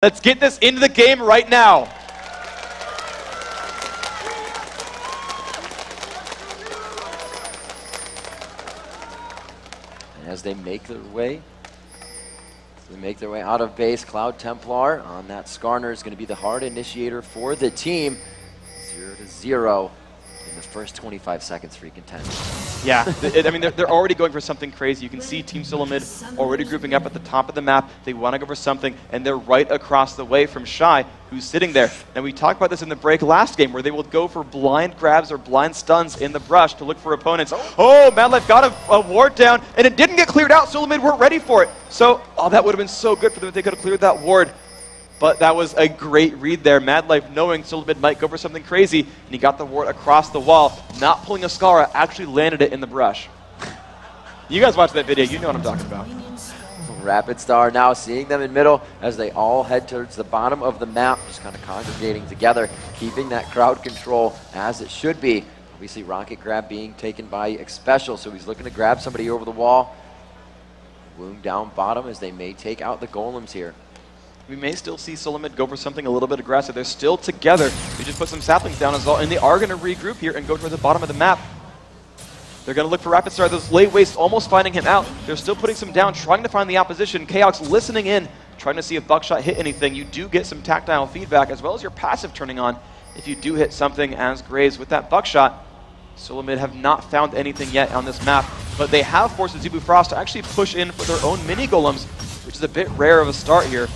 Let's get this into the game right now. And as they make their way, out of base, Cloud Templar on that Skarner is going to be the hard initiator for the team. 0-0 in the first 25 seconds for contend. Yeah, I mean, they're already going for something crazy. You can see Team Solo Mid already grouping up at the top of the map. They want to go for something, and they're right across the way from Shy, who's sitting there. And we talked about this in the break last game, where they will go for blind grabs or blind stuns in the brush to look for opponents. Oh, Madlife got a ward down, and it didn't get cleared out. Solo Mid weren't ready for it. So, oh, that would have been so good for them if they could have cleared that ward. But that was a great read there. Madlife knowing Solo Mid might go for something crazy, and he got the ward across the wall, not pulling a Skara, actually landed it in the brush. You guys watch that video, you know what I'm talking about. Rapid Star now seeing them in middle as they all head towards the bottom of the map, just kind of congregating together, keeping that crowd control as it should be. Obviously, Rocket grab being taken by Xpecial, so he's looking to grab somebody over the wall. Wound down bottom as they may take out the golems here. We may still see Solo Mid go for something a little bit aggressive. They're still together. They just put some saplings down as well, and they are going to regroup here and go toward the bottom of the map. They're going to look for Rapid Star. Those late waste almost finding him out. They're still putting some down, trying to find the opposition. Chaos listening in, trying to see if Buckshot hit anything. You do get some tactile feedback as well as your passive turning on if you do hit something as Graves with that Buckshot. Solo Mid have not found anything yet on this map, but they have forced the Zubu Frost to actually push in for their own mini golems, which is a bit rare of a start here.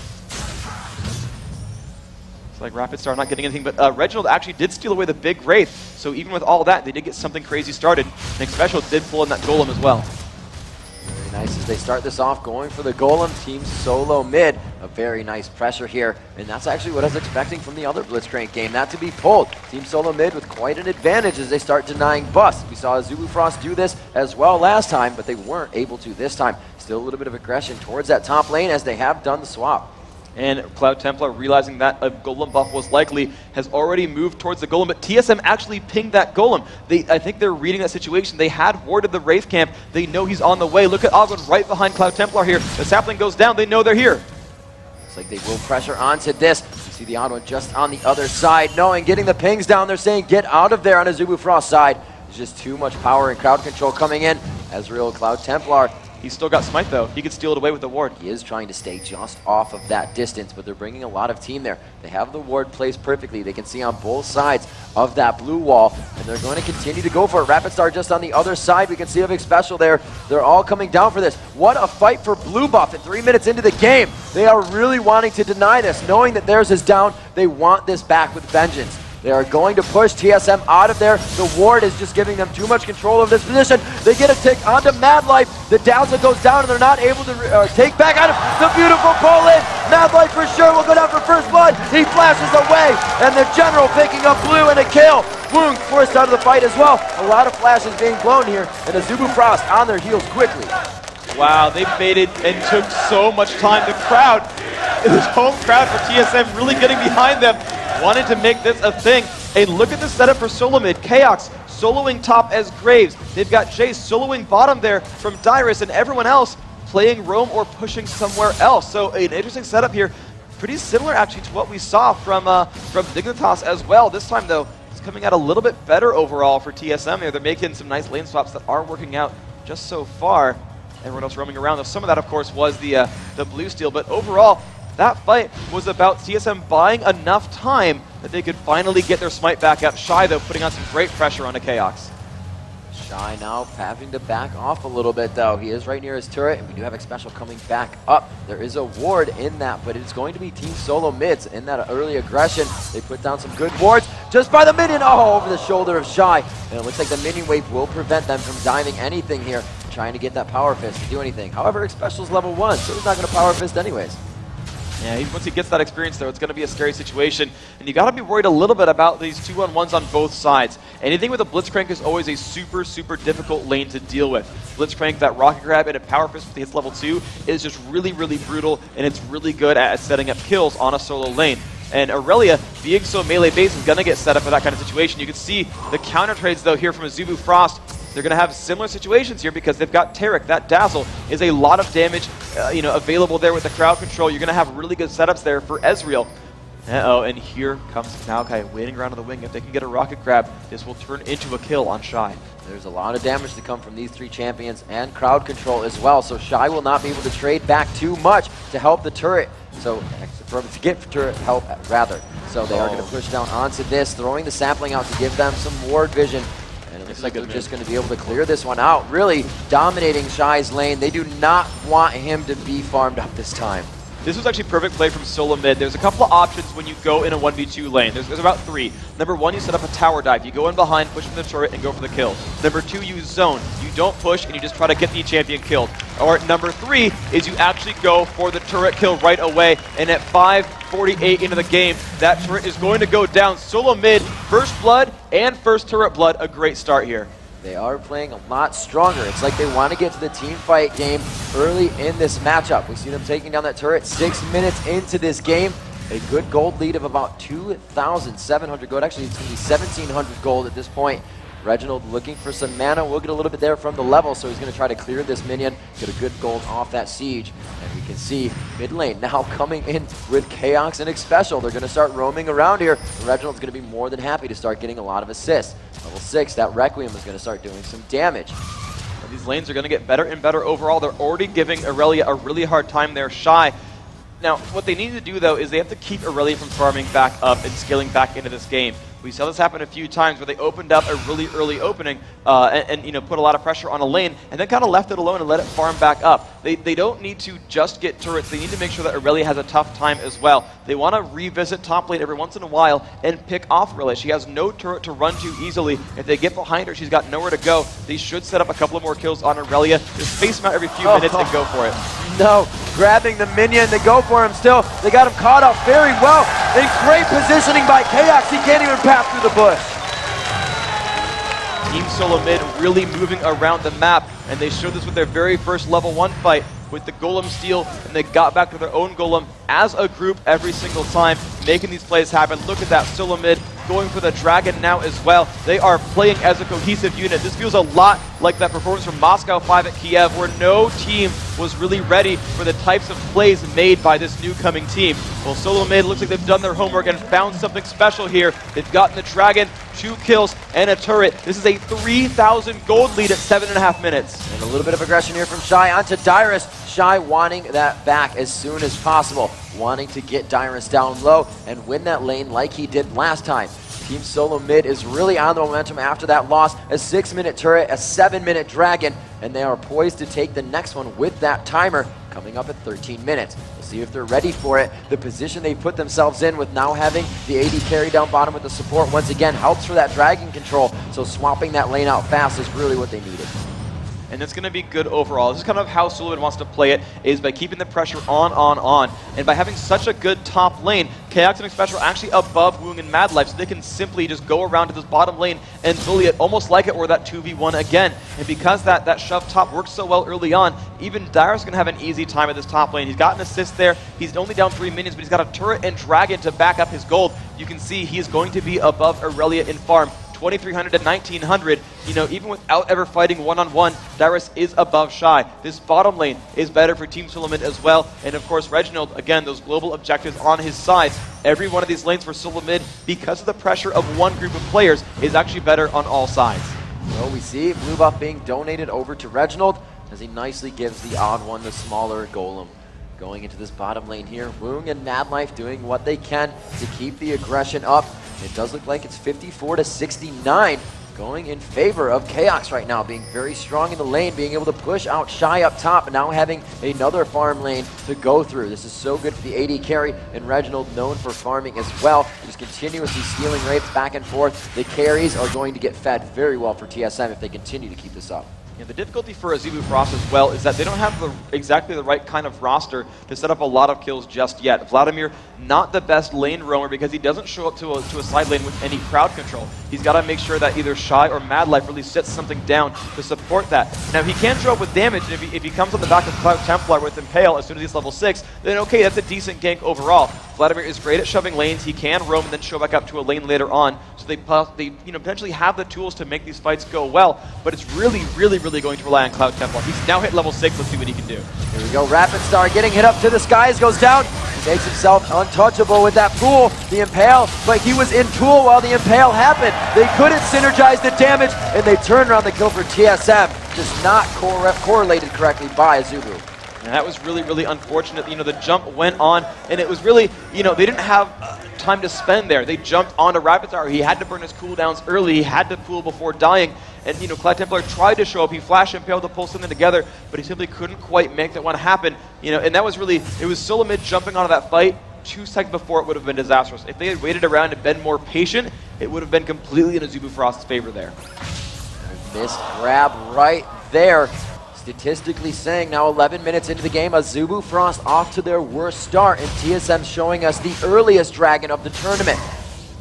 Like Rapid Star not getting anything, but Reginald actually did steal away the big Wraith, so even with all that, they did get something crazy started, and Xpecial did pull in that Golem as well. Very nice as they start this off, going for the Golem. Team Solo Mid, a very nice pressure here, and that's actually what I was expecting from the other Blitzcrank game, that to be pulled. Team Solo Mid with quite an advantage as they start denying busts. We saw Zubu Frost do this as well last time, but they weren't able to this time. Still a little bit of aggression towards that top lane as they have done the swap. And Cloud Templar, realizing that a Golem buff was likely, has already moved towards the Golem, but TSM actually pinged that Golem. I think they're reading that situation. They had warded the Wraith camp. They know he's on the way. Look at Ogwen right behind Cloud Templar here. The sapling goes down. They know they're here. Looks like they will pressure onto this. You see the Ogwen just on the other side, knowing, getting the pings down. They're saying, get out of there on a Zubu Frost side. There's just too much power and crowd control coming in. Ezreal, Cloud Templar. He's still got Smite, though. He could steal it away with the ward. He is trying to stay just off of that distance, but they're bringing a lot of team there. They have the ward placed perfectly. They can see on both sides of that blue wall, and they're going to continue to go for it. Rapid Star just on the other side. We can see a big Xpecial there. They're all coming down for this. What a fight for blue buff at 3 minutes into the game. They are really wanting to deny this, knowing that theirs is down. They want this back with vengeance. They are going to push TSM out of there. The ward is just giving them too much control of this position. They get a tick onto Madlife. The Dazzle goes down and they're not able to take back out of the beautiful pull in. Madlife for sure will go down for first blood. He flashes away and the General picking up blue and a kill. Wound forced out of the fight as well. A lot of flashes being blown here and a Zubu Frost on their heels quickly. Wow, they baited and took so much time. The crowd, this home crowd for TSM really getting behind them. Wanted to make this a thing. And look at the setup for Solo Mid. Chaos soloing top as Graves. They've got Jace soloing bottom there from Dyrus, and everyone else playing roam or pushing somewhere else. So an interesting setup here. Pretty similar actually to what we saw from Dignitas as well. This time though, it's coming out a little bit better overall for TSM here. They're making some nice lane swaps that are working out just so far. Everyone else roaming around, though some of that of course was the blue steal, but overall that fight was about TSM buying enough time that they could finally get their Smite back up. Shy, though, putting on some great pressure onto Chaos. Shy now having to back off a little bit, though. He is right near his turret, and we do have Xpecial coming back up. There is a ward in that, but it's going to be Team Solo Mids in that early aggression. They put down some good wards just by the minion. Oh, over the shoulder of Shy. And it looks like the minion wave will prevent them from diving anything here, trying to get that Power Fist to do anything. However, Xpecial's level 1, so he's not going to Power Fist anyways. Yeah, once he gets that experience, though, it's going to be a scary situation. And you got to be worried a little bit about these 2-on-1s on both sides. Anything with a Blitzcrank is always a super, super difficult lane to deal with. Blitzcrank, that Rocket Grab, and a Power Fist with hits level 2 is just really, really brutal, and it's really good at setting up kills on a solo lane. And Aurelia, being so melee-based, is going to get set up for that kind of situation. You can see the counter trades, though, here from a Zubu Frost. They're going to have similar situations here because they've got Tarek. That Dazzle is a lot of damage available there with the crowd control, you're going to have really good setups there for Ezreal. Uh-oh, and here comes Maokai waiting around on the wing. If they can get a rocket grab, this will turn into a kill on Shy. There's a lot of damage to come from these three champions and crowd control as well, so Shy will not be able to trade back too much to help the turret. So, to get turret help, rather. So they are going to push down onto this, throwing the sapling out to give them some ward vision. And it looks like they're just going to be able to clear this one out, really dominating Shy's lane. They do not want him to be farmed up this time. This was actually perfect play from solo mid. There's a couple of options when you go in a 1v2 lane. There's about 3. Number 1, you set up a tower dive. You go in behind, push from the turret, and go for the kill. Number 2, you zone. You don't push, and you just try to get the champion killed. Or number 3 is you actually go for the turret kill right away, and at 5:48 into the game, that turret is going to go down. Solo mid, first blood and first turret blood, a great start here. They are playing a lot stronger. It's like they want to get to the team fight game early in this matchup. We see them taking down that turret 6 minutes into this game. A good gold lead of about 2,700 gold. Actually, it's going to be 1,700 gold at this point. Reginald looking for some mana. We'll get a little bit there from the level, so he's going to try to clear this minion, get a good gold off that siege. And we can see mid lane now coming in with Chaos and Xpecial. They're going to start roaming around here. Reginald's going to be more than happy to start getting a lot of assists. Level 6, that Requiem is going to start doing some damage. These lanes are going to get better and better overall. They're already giving Aurelia a really hard time there, Shy. Now, what they need to do, though, is they have to keep Aurelia from farming back up and scaling back into this game. We saw this happen a few times where they opened up a really early opening and put a lot of pressure on a lane and then kind of left it alone and let it farm back up. They don't need to just get turrets. They need to make sure that Aurelia has a tough time as well. They want to revisit top lane every once in a while and pick off Aurelia. She has no turret to run to easily. If they get behind her, she's got nowhere to go. They should set up a couple of more kills on Aurelia. Just space them out every few minutes and go for it. No, grabbing the minion, they go for him still. They got him caught up very well. In great positioning by Chaos, he can't even pass through the bush. Team Solo Mid really moving around the map, and they showed this with their very first level 1 fight with the Golem steal, and they got back to their own Golem as a group every single time, making these plays happen. Look at that, Solo Mid going for the Dragon now as well. They are playing as a cohesive unit. This feels a lot like that performance from Moscow 5 at Kiev, where no team was really ready for the types of plays made by this new coming team. Well, Solo Mid looks like they've done their homework and found something special here. They've gotten the Dragon, 2 kills, and a turret. This is a 3,000 gold lead at 7.5 minutes. And a little bit of aggression here from Shy onto Dyrus. Shy wanting that back as soon as possible, wanting to get Dyrus down low and win that lane like he did last time. Team Solo Mid is really on the momentum after that loss. A 6-minute turret, a 7-minute Dragon, and they are poised to take the next one with that timer coming up at 13 minutes. We'll see if they're ready for it. The position they put themselves in with now having the AD carry down bottom with the support once again helps for that Dragon control, so swapping that lane out fast is really what they needed. And it's going to be good overall. This is kind of how Solo Mid wants to play it, is by keeping the pressure on. And by having such a good top lane, Chaos and Xpecial are actually above Woong and Mad Life, so they can simply just go around to this bottom lane and bully it, almost like it were that 2v1 again. And because that shove top works so well early on, even Dyrus is going to have an easy time at this top lane. He's got an assist there. He's only down 3 minions, but he's got a turret and Dragon to back up his gold. You can see he is going to be above Aurelia in farm. 2,300 to 1,900, even without ever fighting one-on-one, Dyrus is above Shy. This bottom lane is better for Team Solo Mid as well, and of course Reginald, again, those global objectives on his side. Every one of these lanes for Solo Mid, because of the pressure of one group of players, is actually better on all sides. Well, we see blue buff being donated over to Reginald, as he nicely gives the odd one the smaller Golem. Going into this bottom lane here, Woong and Mad Life doing what they can to keep the aggression up. It does look like it's 54 to 69 going in favor of Chaos right now, being very strong in the lane, being able to push out Shy up top, and now having another farm lane to go through. This is so good for the AD carry, and Reginald known for farming as well, just continuously stealing rapes back and forth. The carries are going to get fed very well for TSM if they continue to keep this up. Yeah, the difficulty for AZF Frost as well is that they don't have exactly the right kind of roster to set up a lot of kills just yet. Vladimir, not the best lane roamer because he doesn't show up to a side lane with any crowd control. He's got to make sure that either Shy or Mad Life really sets something down to support that. Now, he can show up with damage, and if he comes on the back of Cloud Templar with Impale as soon as he's level 6, then okay, that's a decent gank overall. Vladimir is great at shoving lanes. He can roam and then show back up to a lane later on, so they potentially have the tools to make these fights go well, but it's really really going to rely on Cloud Templar. He's now hit level 6. Let's see what he can do. Here we go. Rapid Star getting hit up to the skies, goes down. He makes himself untouchable with that pool. The Impale, but he was in pool while the Impale happened. They couldn't synergize the damage, and they turned around the kill for TSM. Just not correlated correctly by Azubu. And that was really, really unfortunate. You know, the jump went on, and it was really, you know, they didn't have time to spend there. They jumped onto Rapid Star. He had to burn his cooldowns early. He had to pool before dying. And, you know, Cloud Templar tried to show up. He flashed and failed to pull something together, but he simply couldn't quite make that one happen. You know, and that was really, it was Solamid jumping onto that fight 2 seconds before it would have been disastrous. If they had waited around and been more patient, it would have been completely in Azubu Frost's favor there. Missed grab right there. Statistically saying, now 11 minutes into the game, Azubu Frost off to their worst start, and TSM showing us the earliest dragon of the tournament.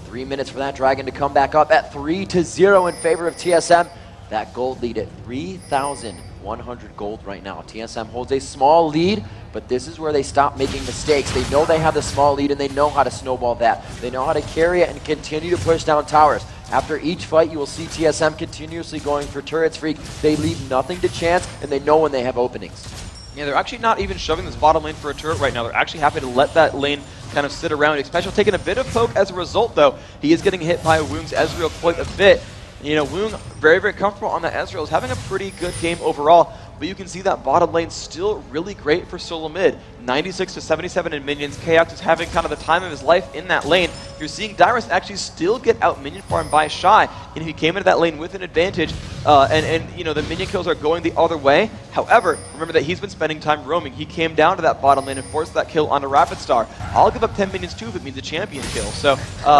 3 minutes for that dragon to come back up at 3-0 in favor of TSM. That gold lead at 3,100 gold right now. TSM holds a small lead, but this is where they stop making mistakes. They know they have the small lead, and they know how to snowball that. They know how to carry it and continue to push down towers. After each fight, you will see TSM continuously going for turrets. Freak. They leave nothing to chance, and they know when they have openings. Yeah, they're actually not even shoving this bottom lane for a turret right now. They're actually happy to let that lane kind of sit around. Especially taking a bit of poke as a result, though. He is getting hit by Woong's Ezreal quite a bit. You know, Woong, very, very comfortable on that Ezreal. Is having a pretty good game overall. But you can see that bottom lane still really great for solo mid. 96 to 77 in minions. Chaos is having kind of the time of his life in that lane. You're seeing Dyrus actually still get out minion farm by Shy. And he came into that lane with an advantage. And you know, the minion kills are going the other way. However, remember that he's been spending time roaming. He came down to that bottom lane and forced that kill onto Rapid Star. I'll give up 10 minions too if it means a champion kill. So,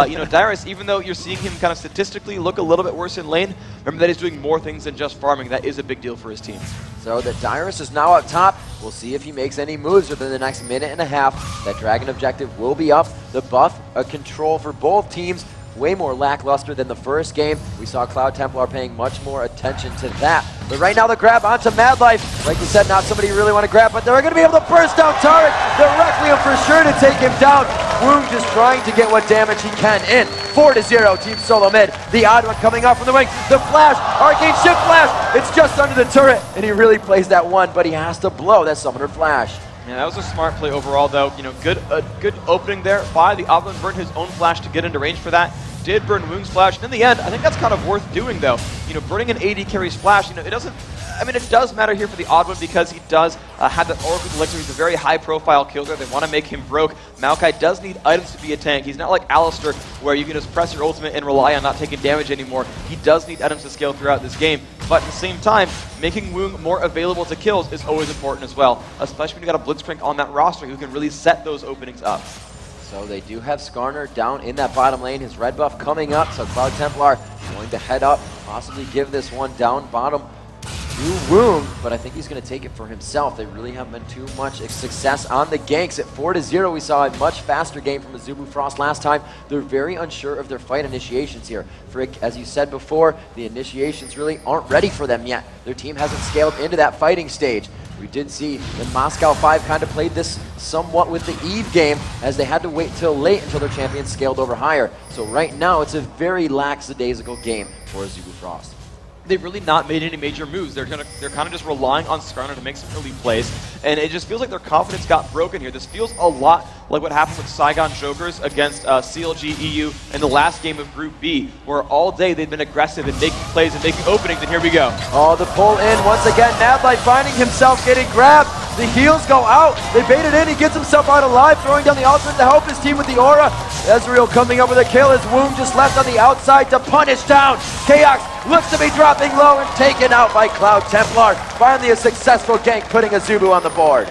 you know, Dyrus, even though you're seeing him kind of statistically look a little bit worse in lane, remember that he's doing more things than just farming. That is a big deal for his team. So the Dyrus is now up top. We'll see if he makes any moves within the next minute and a half. That Dragon objective will be up. The buff, a control for both teams. Way more lackluster than the first game. We saw Cloud Templar paying much more attention to that. But right now the grab onto Mad Life. Like we said, not somebody you really want to grab, but they're going to be able to burst down Tarek directly and for sure to take him down. Woong just trying to get what damage he can in. 4-0 Team Solo Mid. The odd one coming off from the wing. The flash, Arcane Shift Flash. It's just under the turret, and he really plays that one, but he has to blow that Summoner Flash. Yeah, that was a smart play overall, though. You know, good opening there by the Oblin. Burned his own flash to get into range for that. Did burn Woong's flash. In the end, I think that's kind of worth doing, though. You know, burning an AD carry's flash, you know, it doesn't... I mean, it does matter here for the odd one because he does have that Oracle Elixir. He's a very high-profile killer. They want to make him broke. Maokai does need items to be a tank. He's not like Alistar, where you can just press your ultimate and rely on not taking damage anymore. He does need items to scale throughout this game. But at the same time, making Woong more available to kills is always important as well, especially when you got a Blitzcrank on that roster who can really set those openings up. So they do have Skarner down in that bottom lane. His red buff coming up, so Cloud Templar going to head up, possibly give this one down bottom to Woong, but I think he's going to take it for himself. They really haven't been too much success on the ganks. At 4-0, we saw a much faster game from Azubu Frost last time. They're very unsure of their fight initiations here. Frick, as you said before, the initiations really aren't ready for them yet. Their team hasn't scaled into that fighting stage. We did see the Moscow 5 kind of played this somewhat with the Eve game, as they had to wait till late until their champions scaled over higher. So right now, it's a very lackadaisical game for Azubu Frost. They've really not made any major moves. They're kind of just relying on Skarner to make some early plays, and it just feels like their confidence got broken here. This feels a lot like what happened with Saigon Jokers against CLG EU in the last game of Group B, where all day they've been aggressive and making plays and making openings, and here we go. Oh, the pull in once again. Madlight finding himself getting grabbed. The heals go out. They bait it in. He gets himself out alive, throwing down the ultimate to help his team with the aura. Ezreal coming up with a kill as Woong just left on the outside to punish down. Chaos looks to be dropping low and taken out by Cloud Templar. Finally a successful gank, putting Azubu on the board.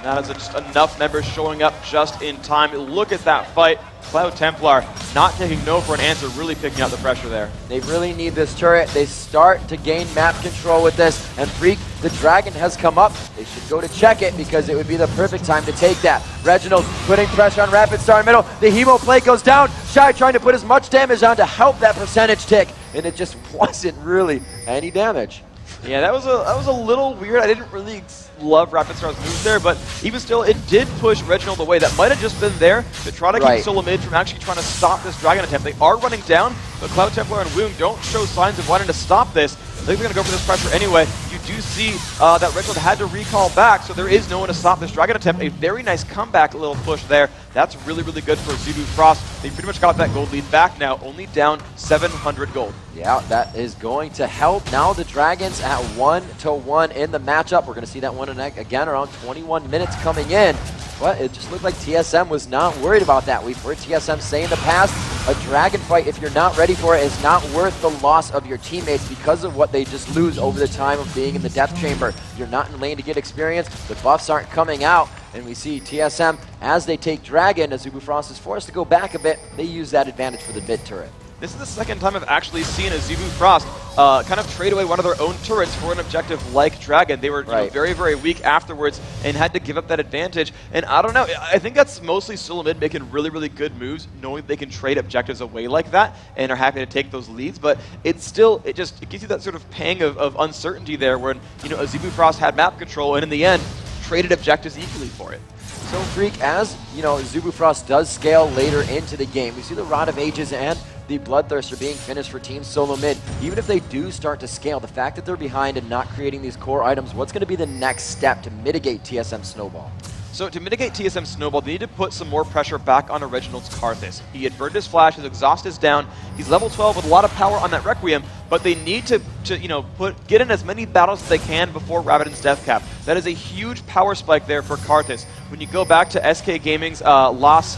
That is just enough members showing up just in time. Look at that fight. Cloud Templar not taking no for an answer, really picking up the pressure there. They really need this turret. They start to gain map control with this, and Freak, the dragon has come up. They should go to check it because it would be the perfect time to take that. Reginald putting pressure on Rapid Star in middle. The Hemo play goes down. Shy trying to put as much damage on to help that percentage tick, and it just wasn't really any damage. Yeah, that was a little weird. I didn't really love Rapid Star's moves there, but even still, it did push Reginald away. That might have just been there to try to keep Solo Mid from actually trying to stop this Dragon attempt. They are running down, but Cloud Templar and Woong don't show signs of wanting to stop this. I think they're going to go for this pressure anyway. You do see that Reginald had to recall back, so there is no one to stop this Dragon attempt. A very nice comeback little push there. That's really, really good for ZuBu Frost. They pretty much got that gold lead back now, only down 700 gold. Yeah, that is going to help. Now the Dragons at 1-1 in the matchup. We're going to see that one again around 21 minutes coming in. But it just looked like TSM was not worried about that. We've heard TSM say in the past, a Dragon fight, if you're not ready for it, is not worth the loss of your teammates because of what they just lose over the time of being in the Death Chamber. You're not in lane to get experience. The buffs aren't coming out. And we see TSM, as they take Dragon, as ZuBu Frost is forced to go back a bit, they use that advantage for the mid turret. This is the second time I've actually seen a ZuBu Frost kind of trade away one of their own turrets for an objective like Dragon. They were you know, very, very weak afterwards and had to give up that advantage. And I don't know, I think that's mostly Solomid making really, really good moves, knowing they can trade objectives away like that and are happy to take those leads. But it's still, it gives you that sort of pang of uncertainty there when, you know, a ZuBu Frost had map control and in the end, traded objectives equally for it. So Freak, as you know, ZuBu Frost does scale later into the game. We see the Rod of Ages and the Bloodthirster being finished for Team Solo Mid. Even if they do start to scale, the fact that they're behind and not creating these core items, what's going to be the next step to mitigate TSM Snowball? So to mitigate TSM Snowball, they need to put some more pressure back on Reginald's Karthus. He had burned his flash, his exhaust is down, he's level 12 with a lot of power on that Requiem, but they need to you know, get in as many battles as they can before Rabbidan's Death Cap. That is a huge power spike there for Karthus. When you go back to SK Gaming's loss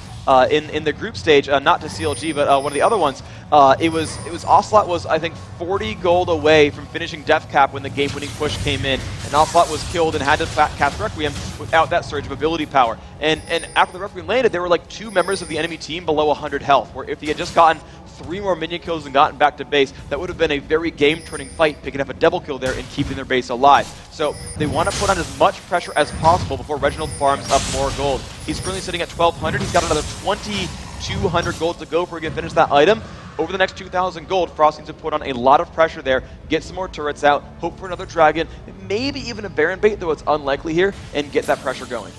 in the group stage, not to CLG, but one of the other ones, it was Ocelot was, I think, 40 gold away from finishing Death Cap when the game-winning push came in, and Ocelot was killed and had to cast Requiem without that surge of ability power. And after the Requiem landed, there were like 2 members of the enemy team below 100 health, where if he had just gotten 3 more minion kills and gotten back to base, that would have been a very game-turning fight, picking up a double kill there and keeping their base alive. So they want to put on as much pressure as possible before Reginald farms up more gold. He's currently sitting at 1,200. He's got another 2,200 gold to go before he can finish that item. Over the next 2,000 gold, Frost needs to put on a lot of pressure there, get some more turrets out, hope for another Dragon, maybe even a Baron bait, though it's unlikely here, and get that pressure going.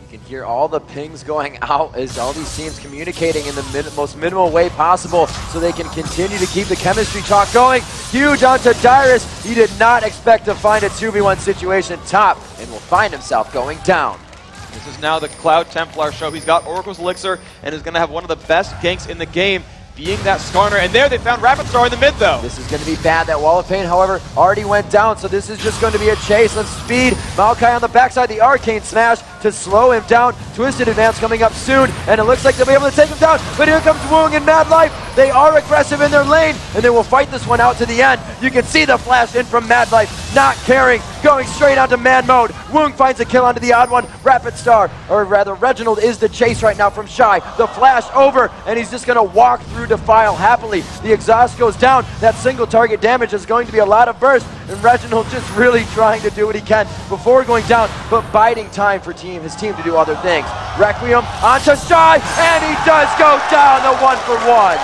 You can hear all the pings going out as all these teams communicating in the most minimal way possible so they can continue to keep the chemistry talk going. Huge onto Dyrus. He did not expect to find a 2v1 situation top and will find himself going down. This is now the Cloud Templar show. He's got Oracle's Elixir and is going to have one of the best ganks in the game, being that Skarner. And there they found Rapid Star in the mid, though. This is going to be bad. That Wall of Pain, however, already went down, so this is just going to be a chase of speed. Maokai on the backside, the Arcane Smash to slow him down. Twisted Advance coming up soon, and it looks like they'll be able to take him down. But here comes Woong and Mad Life. They are aggressive in their lane, and they will fight this one out to the end. You can see the flash in from Mad Life, not caring, going straight onto Mad Mode. Woong finds a kill onto the odd one. Rapid Star, or rather Reginald, is the chase right now from Shy. The flash over, and he's just going to walk through Defile happily. The exhaust goes down. That single target damage is going to be a lot of burst, and Reginald just really trying to do what he can before going down, but biding time for his team to do other things. Requiem onto Shy, and he does go down, the 1-for-1.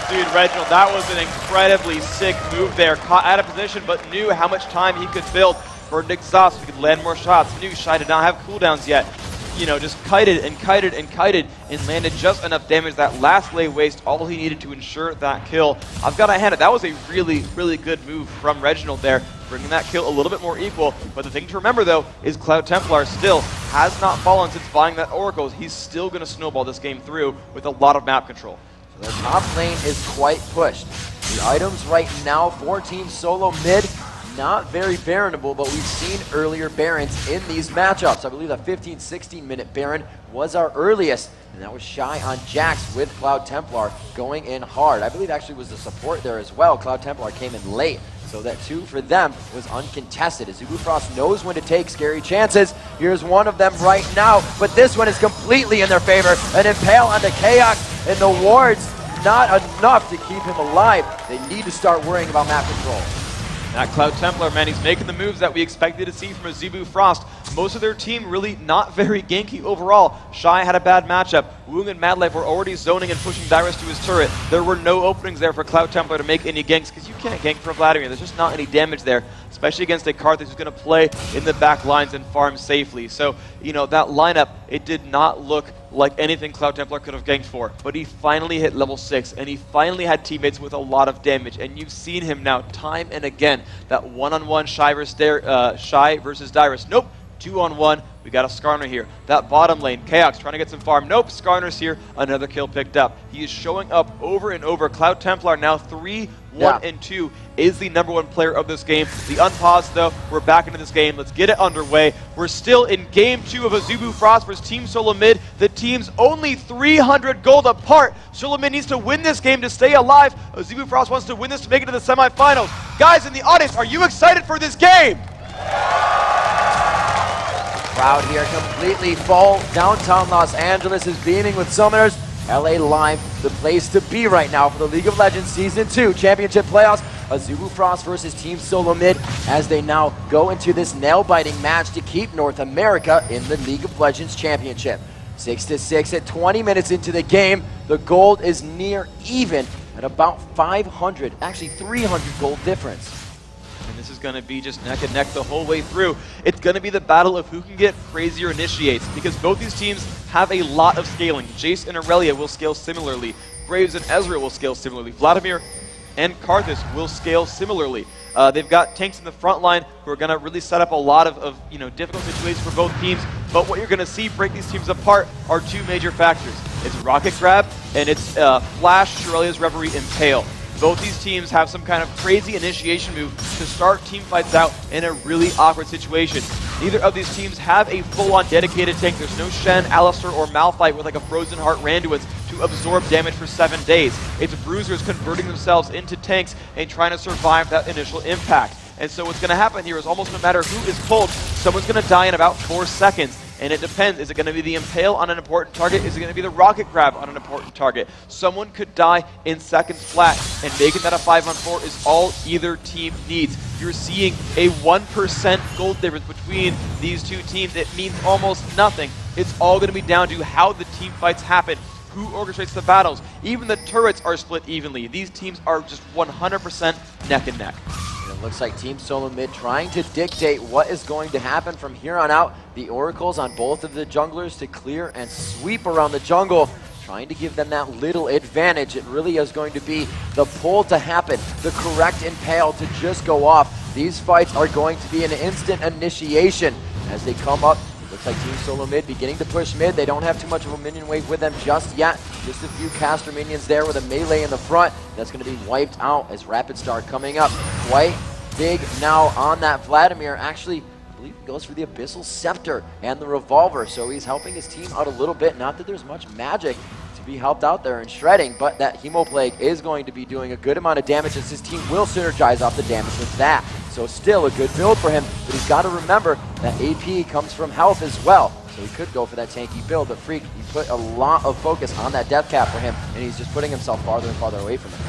Dude, Reginald, that was an incredibly sick move there. Caught out of position, but knew how much time he could build for an exhaust. He could land more shots. Knew Shy did not have cooldowns yet. You know, just kited and kited and kited and landed just enough damage. That last lay waste, all he needed to ensure that kill. I've got to hand it. That was a really, really good move from Reginald there, bringing that kill a little bit more equal. But the thing to remember, though, is Cloud Templar still has not fallen since buying that Oracle. He's still going to snowball this game through with a lot of map control. So their top lane is quite pushed. The items right now for Team Solo Mid, not very Baronable, but we've seen earlier Barons in these matchups. I believe that 15-16 minute Baron was our earliest, and that was Shy on Jax with Cloud Templar going in hard. I believe actually was the support there as well. Cloud Templar came in late, so that 2 for them was uncontested. As ZuBu Frost knows when to take scary chances. Here's one of them right now, but this one is completely in their favor. An Impale onto Chaos, and the wards not enough to keep him alive. They need to start worrying about map control. That Cloud Templar, man, he's making the moves that we expected to see from a ZuBu Frost. Most of their team really not very ganky overall. Shy had a bad matchup. Woong and Madlife were already zoning and pushing Dyrus to his turret. There were no openings there for Cloud Templar to make any ganks because you can't gank for Vladimir. There's just not any damage there, especially against a Karthus who's going to play in the back lines and farm safely. So, you know, that lineup, it did not look like anything Cloud Templar could have ganked for. But he finally hit level 6, and he finally had teammates with a lot of damage. And you've seen him now time and again, that one-on-one Shy versus Dyrus. Nope. 2-on-1, we got a Skarner here. That bottom lane, Chaos trying to get some farm. Nope, Skarner's here, another kill picked up. He is showing up over and over. Cloud Templar now 3, 1, and 2 is the #1 player of this game. The unpaused though, we're back into this game. Let's get it underway. We're still in game 2 of Azubu Frost versus Team Solo Mid. The team's only 300 gold apart. Solo Mid needs to win this game to stay alive. Azubu Frost wants to win this to make it to the semifinals. Guys in the audience, are you excited for this game? Crowd here completely full. Downtown Los Angeles is beaming with summoners. LA Live, the place to be right now for the League of Legends Season 2 Championship Playoffs. Azubu Frost versus Team Solo Mid as they now go into this nail-biting match to keep North America in the League of Legends Championship. 6-6 at 20 minutes into the game. The gold is near even at about 500, actually 300 gold difference. And this is going to be just neck and neck the whole way through. It's going to be the battle of who can get crazier initiates, because both these teams have a lot of scaling. Jace and Aurelia will scale similarly. Graves and Ezreal will scale similarly. Vladimir and Karthus will scale similarly. They've got tanks in the front line who are going to really set up a lot of difficult situations for both teams. But what you're going to see break these teams apart are 2 major factors. It's Rocket Grab and it's Flash, Aurelia's Reverie, and Pale. Both these teams have some kind of crazy initiation move to start team fights out in a really awkward situation. Neither of these teams have a full-on dedicated tank. There's no Shen, Alistar, or Malphite with like a Frozen Heart Randuin's to absorb damage for 7 days. It's bruisers converting themselves into tanks and trying to survive that initial impact. And so what's going to happen here is almost no matter who is pulled, someone's going to die in about 4 seconds. And it depends. Is it going to be the Impale on an important target? Is it going to be the Rocket Grab on an important target? Someone could die in seconds flat, and making that a 5-on-4 is all either team needs. You're seeing a 1% gold difference between these 2 teams. It means almost nothing. It's all going to be down to how the team fights happen, who orchestrates the battles. Even the turrets are split evenly. These teams are just 100% neck and neck. It looks like Team Solo Mid trying to dictate what is going to happen from here on out. The oracles on both of the junglers to clear and sweep around the jungle, trying to give them that little advantage. It really is going to be the pull to happen, the correct impale to just go off. These fights are going to be an instant initiation as they come up. It looks like Team Solo Mid beginning to push mid. They don't have too much of a minion wave with them just yet. Just a few caster minions there with a melee in the front. That's going to be wiped out as Rapid Star coming up. Quite big now on that Vladimir. Actually, I believe he goes for the Abyssal Scepter and the Revolver, so he's helping his team out a little bit. Not that there's much magic to be helped out there in shredding, but that Hemoplague is going to be doing a good amount of damage as his team will synergize off the damage with that. So still a good build for him, but he's got to remember that AP comes from health as well. So he could go for that tanky build, but Freak, he put a lot of focus on that death cap for him, and he's just putting himself farther and farther away from it.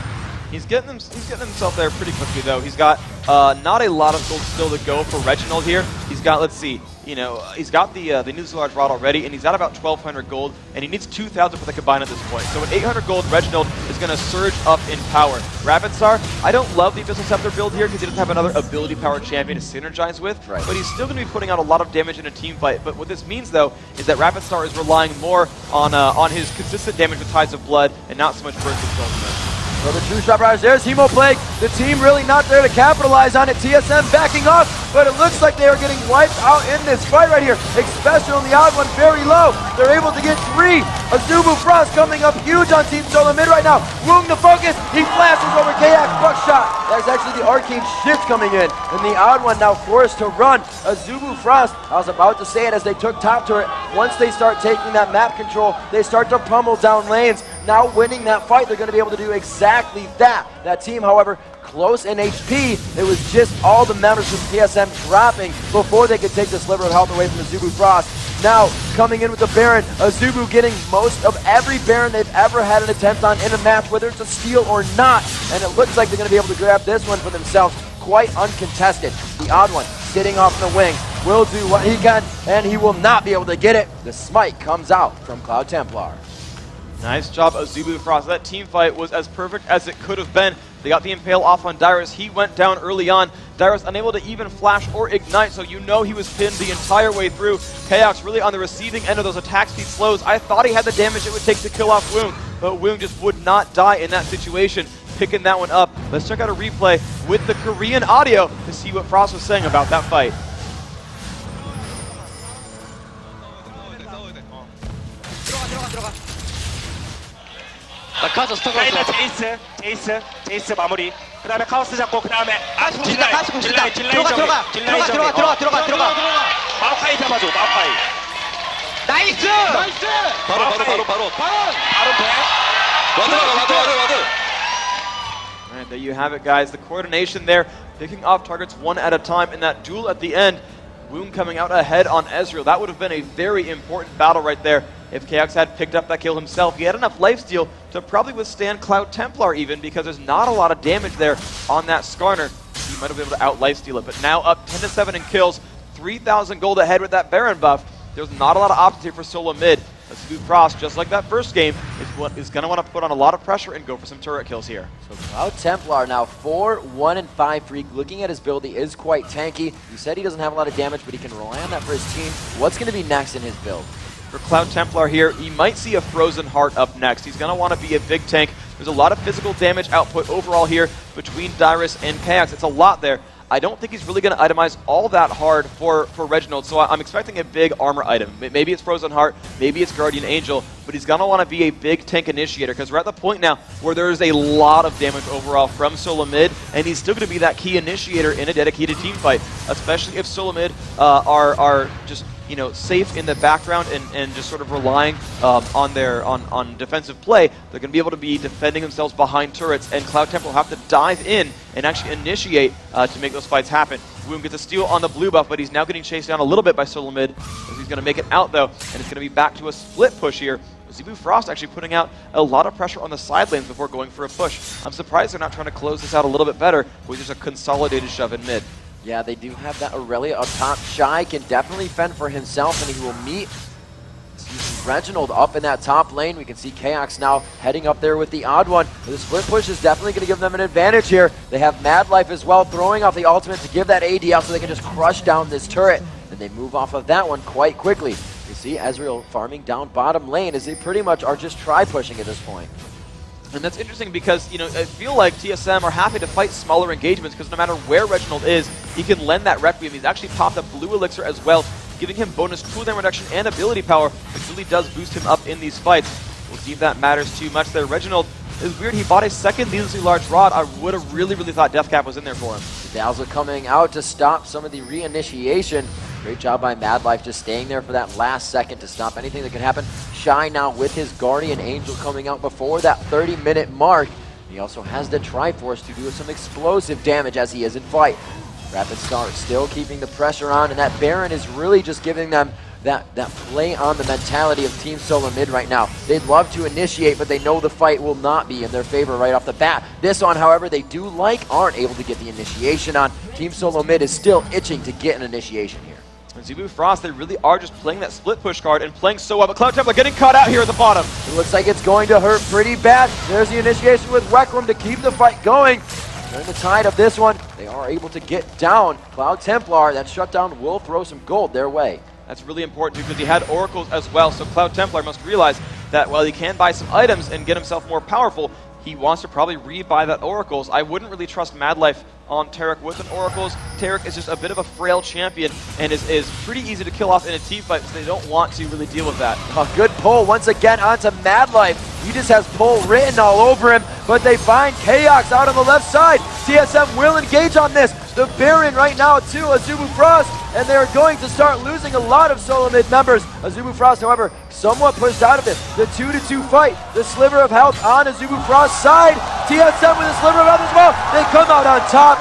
He's getting himself there pretty quickly, though. He's got not a lot of gold still to go for Reginald here. He's got, let's see, he's got the new large rod already, and he's at about 1,200 gold, and he needs 2,000 for the combine at this point. So at 800 gold, Reginald is going to surge up in power. Rapid Star, I don't love the Abyssal Scepter build here because he doesn't have another ability-powered champion to synergize with, but he's still going to be putting out a lot of damage in a team fight. But what this means, though, is that Rapid Star is relying more on his consistent damage with Tides of Blood and not so much burst control. So the true shot riders, there's Hemoplague. The team really not there to capitalize on it. TSM backing off, but it looks like they are getting wiped out in this fight right here, especially on the odd one very low. They're able to get 3. Azubu Frost coming up huge on Team Solo Mid right now. Woong the focus, he flashes over Kayak Buckshot. That's actually the Arcane Shift coming in, and the odd one now forced to run. Azubu Frost, I was about to say it as they took top turret. Once they start taking that map control, they start to pummel down lanes. Now winning that fight, they're going to be able to do exactly that. That team, however, close in HP. It was just all the members from TSM dropping before they could take the sliver of health away from Azubu Frost. Now, coming in with the Baron, Azubu getting most of every Baron they've ever had an attempt on in a match, whether it's a steal or not. And it looks like they're going to be able to grab this one for themselves quite uncontested. The odd one sitting off in the wing. will do what he can, and he will not be able to get it. The smite comes out from Cloud Templar. Nice job, Azubu Frost. That team fight was as perfect as it could have been. They got the Impale off on Dyrus. He went down early on. Dyrus unable to even flash or ignite, so you know he was pinned the entire way through. Chaos really on the receiving end of those attack speed slows. I thought he had the damage it would take to kill off Woong, but Woong just would not die in that situation, picking that one up. Let's check out a replay with the Korean audio to see what Frost was saying about that fight. 제이스 마무리. 그다음에 카오스 잡고 그다음에 들어가. 마오카이 잡아줘. 마오카이. 나이스. 바로 돼. 와드. All right, there you have it, guys. The coordination there, picking off targets one at a time in that duel at the end. Woong coming out ahead on Ezreal. That would have been a very important battle right there if Chaos had picked up that kill himself. He had enough lifesteal to probably withstand Cloud Templar even, because there's not a lot of damage there on that Skarner. He might have been able to out lifesteal it, but now up 10-7 in kills, 3,000 gold ahead with that Baron buff. There's not a lot of options here for solo mid. Azubu Frost, just like that first game, is going to want to put on a lot of pressure and go for some turret kills here. So Cloud Templar now 4-1-5 freak. Looking at his build, he is quite tanky. You said he doesn't have a lot of damage, but he can rely on that for his team. What's going to be next in his build? For Cloud Templar here, he might see a Frozen Heart up next. He's going to want to be a big tank. There's a lot of physical damage output overall here between Dyrus and Chaos. It's a lot there. I don't think he's really going to itemize all that hard for Reginald, so I'm expecting a big armor item. Maybe it's Frozen Heart, maybe it's Guardian Angel, but he's going to want to be a big tank initiator, because we're at the point now where there's a lot of damage overall from solo mid, and he's still going to be that key initiator in a dedicated team fight, especially if solo mid are just, you know, safe in the background and just sort of relying on defensive play. They're going to be able to be defending themselves behind turrets, and Cloud Templar will have to dive in and actually initiate to make those fights happen. Woong gets a steal on the blue buff, but he's now getting chased down a little bit by solo mid. He's going to make it out though, and it's going to be back to a split push here. Azubu Frost actually putting out a lot of pressure on the side lanes before going for a push. I'm surprised they're not trying to close this out a little bit better with just a consolidated shove in mid. Yeah, they do have that Aurelia up top. Shy can definitely fend for himself, and he will meet Reginald up in that top lane. We can see Chaos now heading up there with the odd one. The split push is definitely going to give them an advantage here. They have Mad Life as well, throwing off the ultimate to give that AD out so they can just crush down this turret. And they move off of that one quite quickly. You see Ezreal farming down bottom lane as they pretty much are just try-pushing at this point. And that's interesting because, you know, I feel like TSM are happy to fight smaller engagements because no matter where Reginald is, he can lend that Requiem. He's actually popped a blue elixir as well, giving him bonus cooldown reduction and ability power, which really does boost him up in these fights. We'll see if that matters too much there. Reginald is weird. He bought a second needlessly large rod. I would have really thought Deathcap was in there for him. Dazzle coming out to stop some of the reinitiation. Great job by Mad Life just staying there for that last second to stop anything that could happen. Shy now with his Guardian Angel coming out before that 30-minute mark. He also has the Triforce to do some explosive damage as he is in fight. Rapid Star still keeping the pressure on, and that Baron is really just giving them that play on the mentality of Team Solo Mid right now. They'd love to initiate, but they know the fight will not be in their favor right off the bat. This one, however, they do aren't able to get the initiation on. Team Solo Mid is still itching to get an initiation here. Azubu Frost, they really are just playing that split push card and playing so well, but Cloud Templar getting caught out here at the bottom. It looks like it's going to hurt pretty bad. There's the initiation with Requiem to keep the fight going. During the tide of this one, they are able to get down Cloud Templar. That shutdown will throw some gold their way. That's really important because he had oracles as well, so Cloud Templar must realize that while he can buy some items and get himself more powerful, he wants to probably rebuy that oracles. I wouldn't really trust Mad Life on Taric with an oracles. Taric is just a bit of a frail champion and is pretty easy to kill off in a team fight, so they don't want to really deal with that. A good pull once again onto Mad Life. He just has pull written all over him, but they find Chaos out on the left side. TSM will engage on this. The Baron right now to Azubu Frost, and they're going to start losing a lot of solo mid members. Azubu Frost, however, somewhat pushed out of it. The 2-2 fight, the sliver of health on Azubu Frost's side. TSM with a sliver of health as well. They come out on top.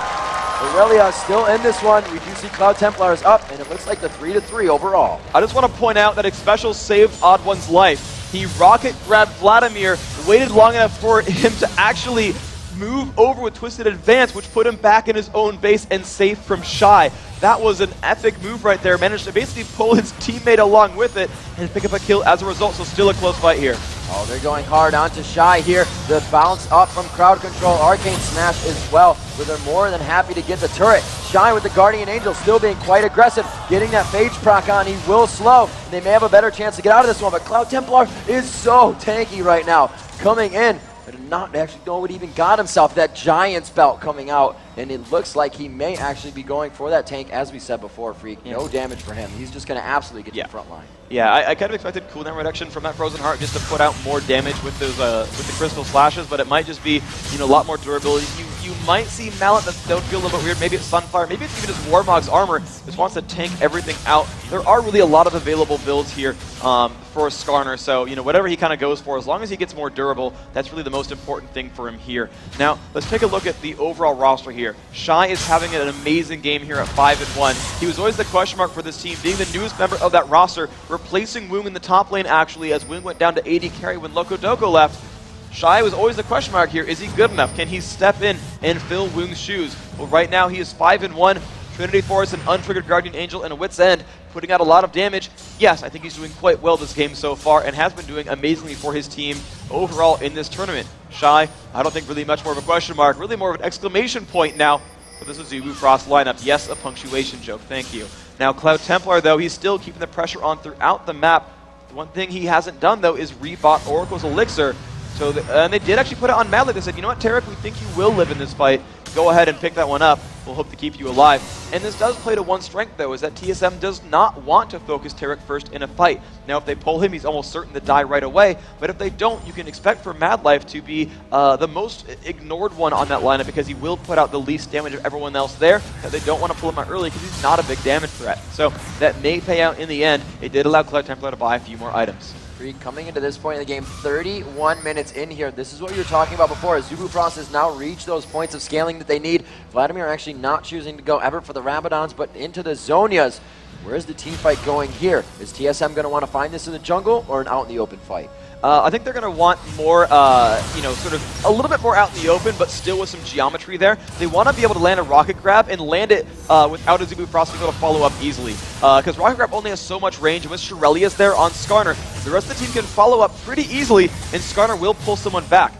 Aurelia still in this one. We do see Cloud Templar is up, and it looks like the 3-3 overall. I just want to point out that Xpecial saved Odd One's life. He rocket grabbed Vladimir, waited long enough for him to actually move over with Twisted Advance, which put him back in his own base and safe from Shy. That was an epic move right there. Managed to basically pull his teammate along with it and pick up a kill as a result, so still a close fight here. Oh, they're going hard onto Shy here. The bounce up from crowd control. Arcane Smash as well, where they're more than happy to get the turret. Shy with the Guardian Angel still being quite aggressive. Getting that Phage proc on, he will slow. They may have a better chance to get out of this one, but Cloud Templar is so tanky right now. Coming in, but not actually know what even got himself. That Giant's belt coming out, and it looks like he may actually be going for that tank, as we said before, Freak. No damage for him. He's just going to absolutely get to the front line. Yeah, I kind of expected cooldown reduction from that Frozen Heart just to put out more damage with those with the crystal slashes, but it might just be, you know, a lot more durability. You might see Mallet that don't feel a little bit weird. Maybe it's Sunfire, maybe it's even just Warmog's armor. Just wants to tank everything out. There are really a lot of available builds here for Skarner, so you know, whatever he kind of goes for, as long as he gets more durable, that's really the most important thing for him here. Now, let's take a look at the overall roster here. Shy is having an amazing game here at 5-1. He was always the question mark for this team, being the newest member of that roster, replacing Woong in the top lane actually, as Woong went down to AD carry when Loco Doco left. Shy was always the question mark here. Is he good enough? Can he step in and fill Woong's shoes? Well, right now he is 5-1. Trinity Force, an untriggered Guardian Angel, and a Wit's End, putting out a lot of damage. Yes, I think he's doing quite well this game so far, and has been doing amazingly for his team overall in this tournament. Shy, I don't think really much more of a question mark, really more of an exclamation point now for this Azubu Frost lineup. Yes, a punctuation joke, thank you. Now, Cloud Templar, though, he's still keeping the pressure on throughout the map. The one thing he hasn't done, though, is rebought Oracle's Elixir. So, and they did actually put it on Madley. They said, you know what, Tarek, we think you will live in this fight. Go ahead and pick that one up. We'll hope to keep you alive. And this does play to one strength, though, is that TSM does not want to focus Tarek first in a fight. Now, if they pull him, he's almost certain to die right away. But if they don't, you can expect for Madlife to be the most ignored one on that lineup, because he will put out the least damage of everyone else there. That they don't want to pull him out early because he's not a big damage threat. So that may pay out in the end. It did allow Cloud Templar to buy a few more items. Coming into this point in the game, 31 minutes in here. This is what you were talking about before. Azubu Frost has now reached those points of scaling that they need. Vladimir actually not choosing to go ever for the Rabadons, but into the Zonias. Where's the team fight going here? Is TSM going to want to find this in the jungle or an out in the open fight? I think they're going to want more, you know, sort of a little bit more out in the open, but still with some geometry there. They want to be able to land a Rocket Grab and land it without Azubu Frost being able to follow up easily. Because Rocket Grab only has so much range, and with Shirelius there on Skarner, the rest of the team can follow up pretty easily, and Skarner will pull someone back.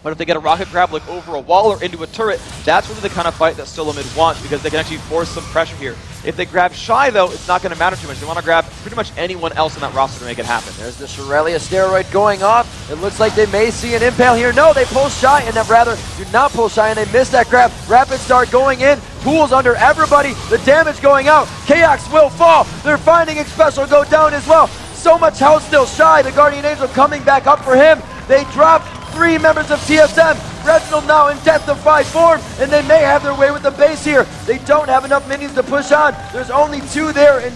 But if they get a Rocket Grab like over a wall or into a turret, that's really the kind of fight that Solomid wants, because they can actually force some pressure here. If they grab Shy, though, it's not going to matter too much. They want to grab pretty much anyone else in that roster to make it happen. There's the Shirelia steroid going off. It looks like they may see an impale here. No, they pull Shy, and then rather do not pull Shy, and they miss that grab. Rapid Start going in. Pools under everybody. The damage going out. Chaos will fall. They're finding it special go down as well. So much health still. Shy, the Guardian Angel coming back up for him. They drop 3 members of TSM. Reginald now in Death-Defy form, and they may have their way with the base here. They don't have enough minions to push on. There's only 2 there, and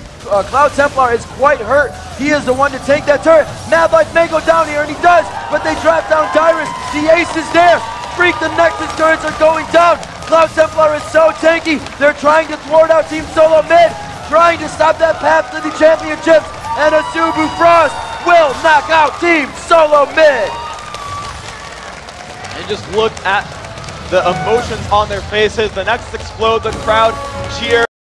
Cloud Templar is quite hurt. He is the one to take that turret. Madlife may go down here, and he does, but they drop down Tyrus. The ace is there. Freak, the Nexus turrets are going down. Cloud Templar is so tanky. They're trying to thwart out Team Solo mid, trying to stop that path to the championships, and Azubu Frost will knock out Team Solo mid. And just look at the emotions on their faces. The Nexus explode, the crowd cheer.